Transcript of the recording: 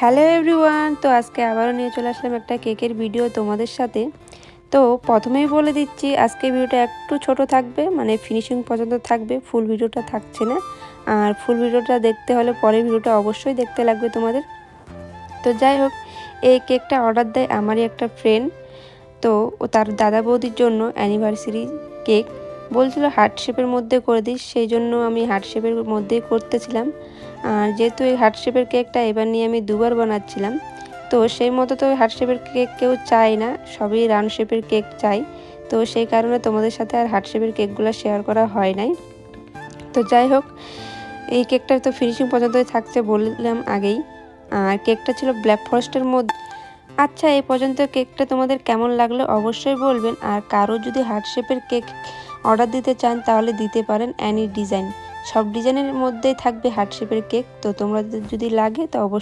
Hello everyone, তো আজকে আবারও নিয়ে চলে আসলাম একটা কেকের ভিডিও তোমাদের সাথে। তো প্রথমেই বলে দিচ্ছি আজকে ভিডিওটা একটু ছোট থাকবে, মানে ফিনিশিং পর্যন্ত থাকবে, ফুল ভিডিওটা থাকছে না। আর ফুল ভিডিওটা দেখতে হলে পরের ভিডিওটা অবশ্যই দেখতে লাগবে তোমাদের। তো যাই হোক, এই কেকটা অর্ডার দেয় আমারই একটা ফ্রেন্ড। তো ও তার দাদা বৌদির জন্য অ্যানিভার্সারি কেক বলছিল হার্ট শেপের মধ্যে করে দিস, সেই জন্য আমি হার্ট শেপের মধ্যেই করতেছিলাম। আর যেহেতু এই হার্ট শেপের কেকটা এবার নিয়ে আমি দুবার বানাচ্ছিলাম, তো সেই মতো তো হার্ট শেপের কেক কেউ চায় না, সবই রাউন্ড শেপের কেক চাই। তো সেই কারণে তোমাদের সাথে আর হার্ট শেপের কেকগুলো শেয়ার করা হয় নাই। তো যাই হোক, এই কেকটার তো ফিনিশিং পর্যন্তই থাকছে বললাম আগেই। আর কেকটা ছিল ব্ল্যাক ফরেস্টের মধ্যে। আচ্ছা, এই পর্যন্ত কেকটা তোমাদের কেমন লাগলো অবশ্যই বলবেন। আর কারো যদি হার্ট শেপের কেক অর্ডার দিতে চান তাহলে দিতে পারেন, অ্যানি ডিজাইন, সব ডিজাইনের মধ্যেই থাকবে হার্ট শেপের কেক। তো তোমরা যদি লাগে তো অবশ্যই